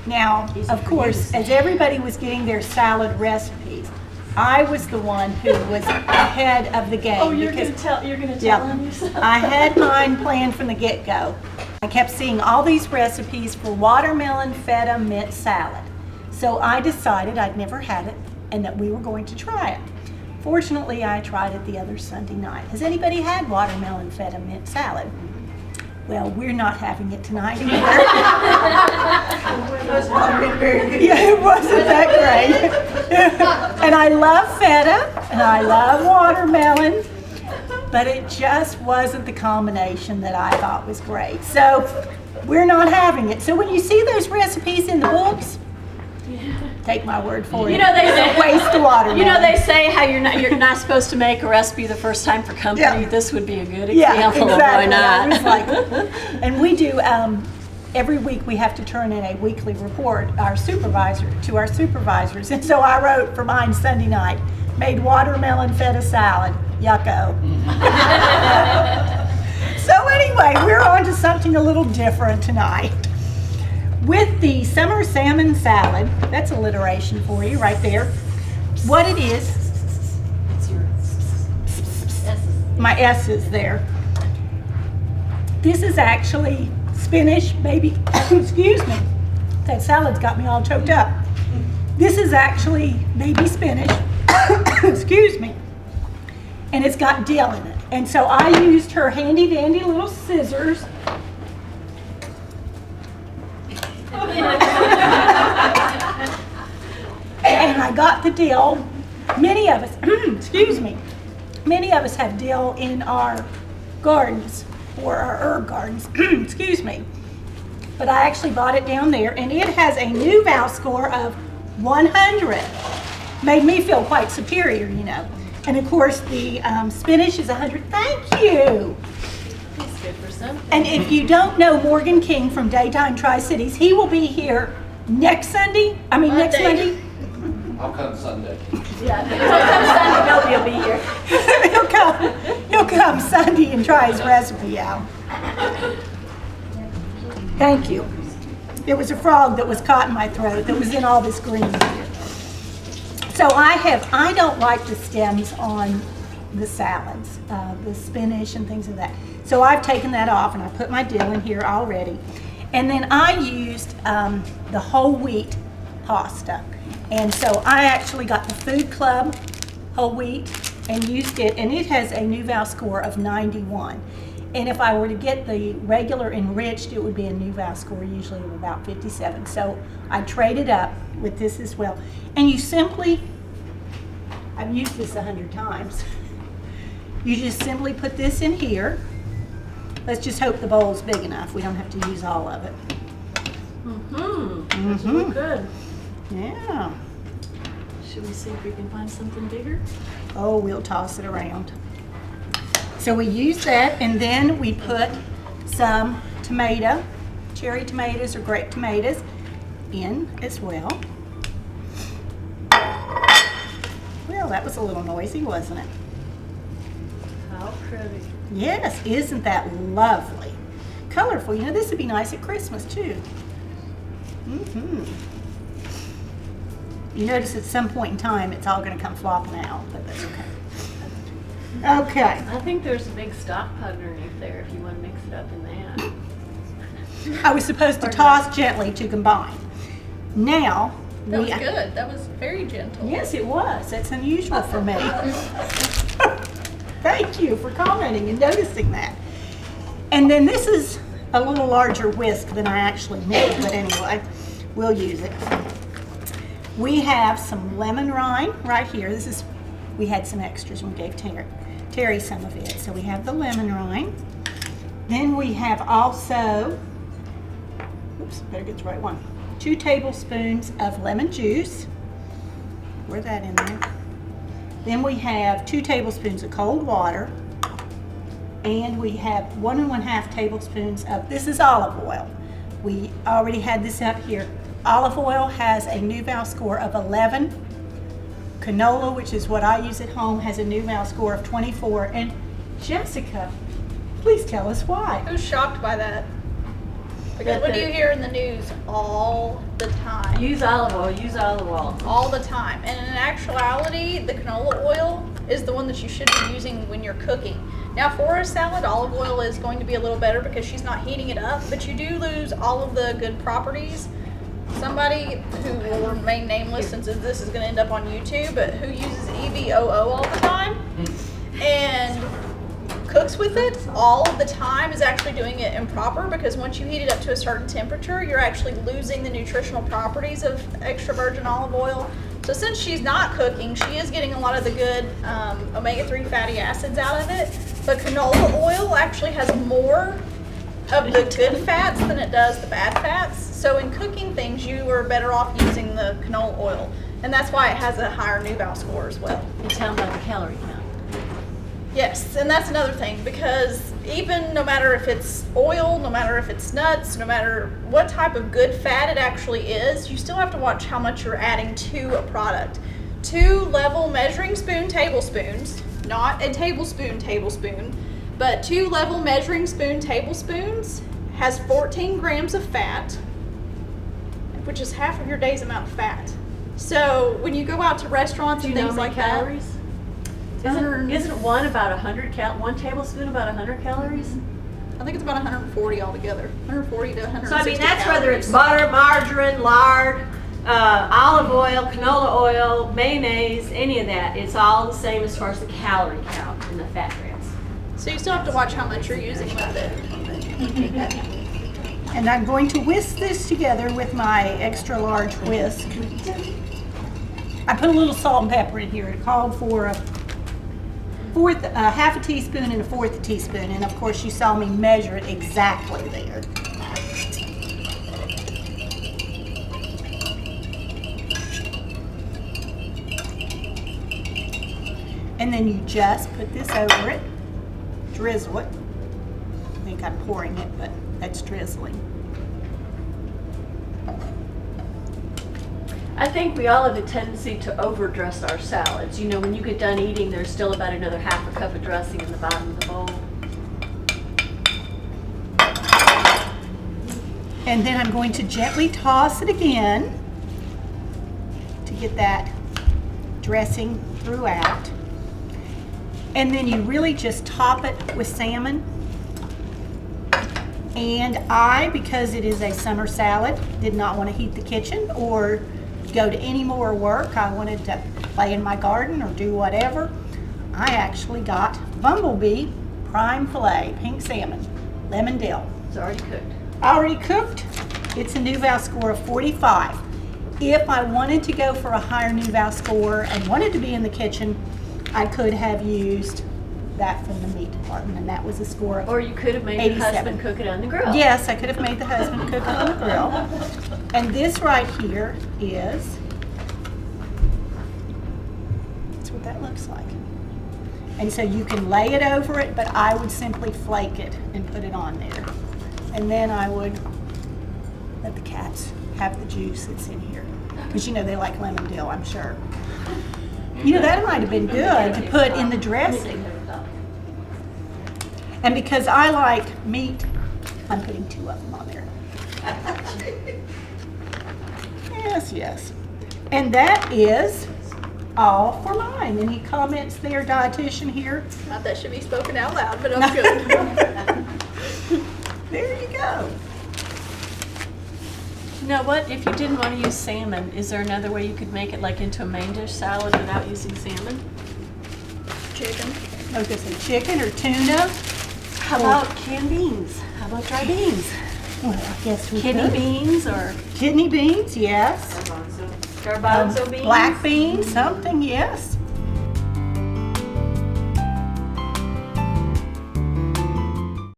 Now, of course, as everybody was getting their salad recipes, I was the one who was ahead of the game. Oh, you're going to tell him yourself? I had mine planned from the get-go. I kept seeing all these recipes for watermelon feta mint salad. So I decided I'd never had it and that we were going to try it. Fortunately, I tried it the other Sunday night. Has anybody had watermelon feta mint salad? Well, we're not having it tonight either. Yeah, it wasn't that great. And I love feta and I love watermelon, but it just wasn't the combination that I thought was great. So we're not having it. So when you see those recipes in the books, take my word for it. You know, they say, waste of watermelon. You know, they say how you're not supposed to make a recipe the first time for company. Yeah. This would be a good Yeah, example exactly. of why not. And we do, every week we have to turn in a weekly report to our supervisors. And so I wrote for mine Sunday night, made watermelon feta salad, yucko. So anyway, we're on to something a little different tonight. With the summer salmon salad, that's alliteration for you right there. What it is, It's your S's. my S is there. This is actually spinach, baby, excuse me. That salad's got me all choked up. This is actually baby spinach, excuse me. And it's got dill in it. And so I used her handy dandy little scissors. And I got the dill. Many of us, excuse me, many of us have dill in our gardens or our herb gardens, excuse me. But I actually bought it down there and it has a NuVal score of 100. Made me feel quite superior, you know. And of course the spinach is 100. Thank you. It's good for something. And if you don't know Morgan King from Daytime Tri-Cities, he will be here next Monday. Next Monday. I'll come Sunday. Yeah, sometimes Sunday nobody will be here. He'll come Sunday and try his recipe out. Thank you. There was a frog that was caught in my throat that was in all this green. So I don't like the stems on the salads, the spinach and things of that. So I've taken that off and I put my dill in here already. And then I used the whole wheat pasta. And so I actually got the Food Club whole wheat and used it, and it has a NuVal score of 91. And if I were to get the regular enriched, it would be a NuVal score usually of about 57. So I traded up with this as well. And you simply, I've used this 100 times. You just simply put this in here. Let's just hope the bowl's big enough. We don't have to use all of it. That's really good. Yeah. Should we see if we can find something bigger? Oh, we'll toss it around. So we use that, and then we put some tomato, cherry tomatoes or grape tomatoes in as well. Well, that was a little noisy, wasn't it? How pretty. Yes, isn't that lovely? Colorful. You know, this would be nice at Christmas too. You notice at some point in time it's all going to come flopping out, but that's okay. Okay. I think there's a big stock pot underneath there if you want to mix it up in that. I was supposed to toss gently to combine. Now, That was good. That was very gentle. Yes, it was. That's unusual for me. Thank you for commenting and noticing that. And then this is a little larger whisk than I actually need, but anyway, we'll use it. We have some lemon rind right here. We had some extras and we gave Terry some of it. So we have the lemon rind. Then we have also, oops, better get the right one. 2 tablespoons of lemon juice. Pour that in there. Then we have 2 tablespoons of cold water. And we have 1 1/2 tablespoons of, this is olive oil. We already had this up here. Olive oil has a NuVal score of 11. Canola, which is what I use at home, has a NuVal score of 24. And Jessica, please tell us why. I was shocked by that. Because what do you hear in the news all the time? Use olive oil, use olive oil. All the time. And in actuality, the canola oil is the one that you should be using when you're cooking. Now for a salad, olive oil is going to be a little better because she's not heating it up, but you do lose all of the good properties. Somebody who will remain nameless, since this is going to end up on YouTube, but who uses EVOO all the time and cooks with it all of the time is actually doing it improper, because once you heat it up to a certain temperature, you're actually losing the nutritional properties of extra virgin olive oil. So since she's not cooking, she is getting a lot of the good omega-3 fatty acids out of it, but canola oil actually has more of the good fats than it does the bad fats. So in cooking things, you are better off using the canola oil, and that's why it has a higher NuVal score as well. You tell them about the calorie count. Yes, and that's another thing, because even no matter if it's oil, no matter if it's nuts, no matter what type of good fat it actually is, you still have to watch how much you're adding to a product. 2 level measuring spoon tablespoons, not a tablespoon, but 2 level measuring spoon tablespoons has 14 grams of fat, which is half of your day's amount of fat. So when you go out to restaurants and things like calories? that, Isn't one about 1 tablespoon about 100 calories? I think it's about 140 altogether, 140 to 160 So I mean, that's calories. whether it's butter, margarine, lard, olive oil, canola oil, mayonnaise, any of that. It's all the same as far as the calorie count and the fat grams. So you still have to watch how much you're using with it. And I'm going to whisk this together with my extra large whisk. I put a little salt and pepper in here. It called for half a teaspoon and a 1/4 teaspoon, and of course you saw me measure it exactly there. And then you just put this over it, drizzle it. I think I'm pouring it, but that's drizzling. I think we all have a tendency to overdress our salads. You know, when you get done eating, there's still about another half a cup of dressing in the bottom of the bowl. And then I'm going to gently toss it again to get that dressing throughout. And then you really just top it with salmon. And I, because it is a summer salad, did not want to heat the kitchen or go to any more work. I wanted to play in my garden or do whatever. I actually got Bumblebee prime filet, pink salmon, lemon dill. It's already cooked. Already cooked. It's a NuVal score of 45. If I wanted to go for a higher NuVal score and wanted to be in the kitchen, I could have used that from the meat department, and that was a score of Or you could have made 87. your husband cook it on the grill. Yes, I could have made the husband cook it on the grill. And this right here is, that's what that looks like. And so you can lay it over it, but I would simply flake it and put it on there. And then I would let the cats have the juice that's in here. Because you know they like lemon dill, I'm sure. You know, that might have been good to put in the dressing. And because I like meat, I'm putting 2 of them on there. Yes, yes. And that is all for mine. Any comments there, dietitian here? Not that should be spoken out loud, but I'm good. There you go. You know what? If you didn't want to use salmon, is there another way you could make it like into a main dish salad without using salmon? Chicken. I was gonna say chicken or tuna. How about canned beans? How about dry beans? Well, I guess we Kidney could. beans or Kidney beans, yes. garbanzo beans? Black beans, something, yes.